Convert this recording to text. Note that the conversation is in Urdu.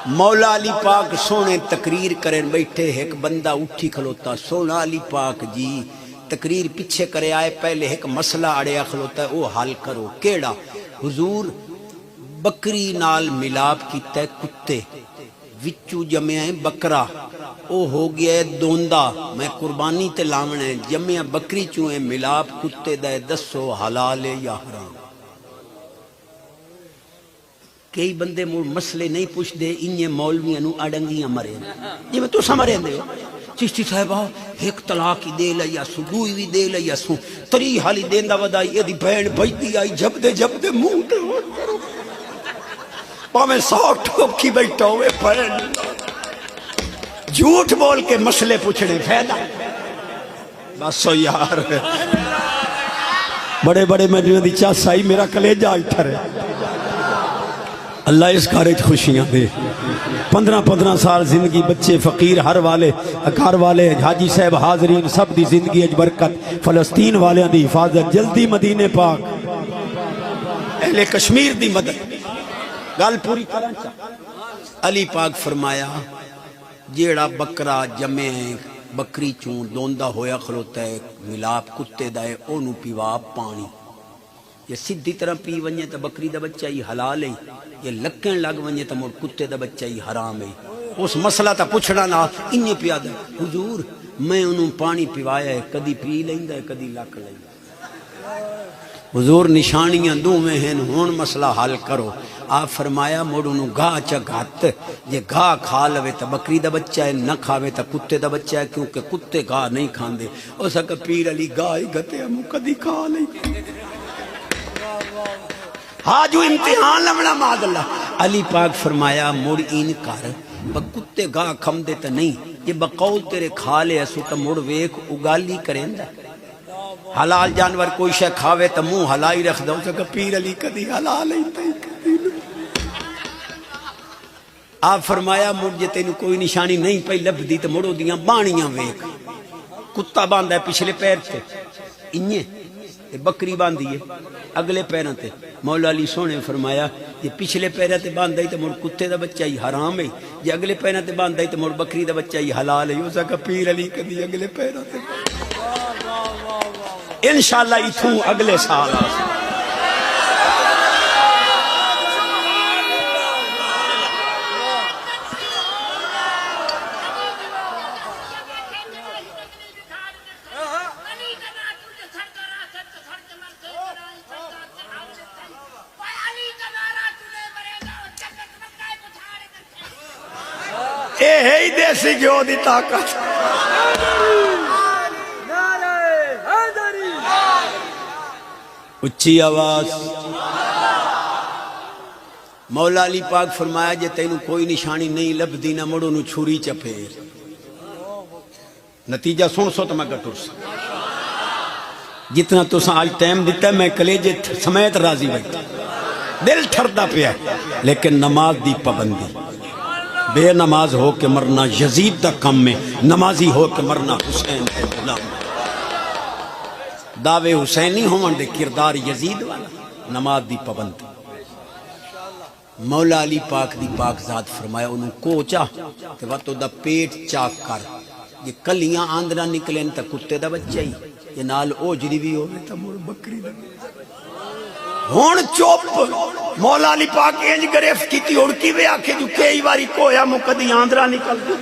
مولا علی پاک سونے تقریر کریں بیٹھے، ایک بندہ اٹھی کھلوتا، سونا علی پاک جی تقریر پیچھے کرے آئے، پہلے ایک مسئلہ اڑیا کھلوتا ہے، وہ حل کرو۔ کیڑا؟ حضور بکری نال ملاپ کیتا ہے کتے، وچو جمع ہے بکرا، او ہو گیا ہے دوندا، میں قربانی تے لاونا ہے، جمع بکری چوں ہے ملاپ کتے دے، دسو حلال ہے یا حرام؟ کئی بندے مسئلے نہیں پوچھ دے، انہیں مولویاں نو اڑنگیاں مرے جی میں تو سمرے دے چشتی صاحبہ ایک طلاق ہی دے لیا سو، دوئی بھی دے لیا سو، تری حالی دیندہ ودائی، یہ دی بہن بھجدی آئی، جب دے منہ تے پاویں ساکھ ٹھوک کی بیٹھا ہوئے بہن، جھوٹ بول کے مسئلے پوچھنے فائدہ بس یار، بڑے بڑے میں دی چاس آئی، میرا کلیجہ اٹھا رہے۔ اللہ اس کارج خوشیاں دے، 15 سال زندگی، بچے فقیر، ہر والے گھر والے، حاجی صاحب حاضرین، سب دی زندگی اج برکت، فلسطین والے دی حفاظت، جلدی مدینے پاک، اہل کشمیر دی مدد، گل پوری کرن چا۔ علی پاک فرمایا جیڑا بکرا جمع ہے بکری چون دوندا ہویا کھلوتا ہے ملاپ کتے دا ہے، اونوں پیوا پانی، یہ سیدھی طرح پی ونجے تو بکری دا بچہ ہی حلال ہے، یہ لکن لگ ونجے تو مڑ کتے دا بچہ ہی حرام ہے۔ اس مسئلہ تا پوچھنا نہ انہیں پیا دے، حضور میں انہوں پانی پیوایا ہے، کدی پی لیندا ہے کدی لک لیندا ہے۔ حضور نشانیاں دو میں ہیں، ہون مسئلہ حل کرو۔ آپ فرمایا مڑ انہوں گاہ چا گھات، یہ گاہ کھا لوے تا بکری دا بچہ ہے، نہ کھاوے تا کتے دا بچہ ہے، کیونکہ کتے گاہ نہیں کھاندے۔ او سکا پیر علی گاہ ہی گھتے ہم کدی کھا لیں، ہاں جو امتحان لمنا ماد اللہ۔ علی پاک فرمایا مڑ این کر، کتے گاہ کھم دیتا نہیں، یہ بقول تیرے کھا لے اسو تا مڑ ویک اگالی کریں دا، حلال جانور کوئی شے کھاوے تا منہ حلائی رکھ دو، سکا پیر علی کدی حلال ہی تے کدی نہیں۔ آپ فرمایا مڑ جے تینو کوئی نشانی نہیں پئی لب دی تا مڑو دیاں بانیاں ویک، کتا باندھا ہے پچھلے پیر تے، انہیں بکری باندھی ہے اگلے پیروں تے، مولا علی سونے فرمایا یہ پچھلے پیروں تے باندھا ہی تو مڑ کتے دا بچہ ہی حرام ہے، یہ اگلے پیروں تے باندھا ہی تو مڑ بکری دا بچہ ہی حلال ہے۔ اسا کہ پیر علی کدی اگلے پیروں تے انشاءاللہ اتھوں اگلے سال آسا۔ اے ہی دیسی گیو دی طاقت، اچھی آواز۔ مولا علی پاک فرمایا جے تینوں کوئی نشانی نہیں لب دی نہ مڑو نو چھری چپے، نتیجہ سن سو تو میں گٹر سا جتنا تو آج ٹائم دیتا ہے میں کلیجے سمیت راضی بیٹھا، دل ٹھردا پیا، لیکن نماز دی پابندی، بے نماز ہو کے مرنا یزید دا کم میں، نمازی ہو کے مرنا حسین کے غلام۔ دعوے حسینی ہون دے کردار یزید والا، نماز دی پابندی۔ مولا علی پاک دی پاک ذات فرمایا انہوں کوچا کہ وہ تو دا پیٹ چاک کر، یہ کلیاں آندرہ نکلیں تا کتے دا بچہ ہی، یہ نال اوجری بھی ہوئے تا مور بکری دا ہون چوپ۔ مولا علی پاک انج گرفت کی تھی اڑکی وے آکھے جو کئی واری کویا مقدی آندرہ نکل دے۔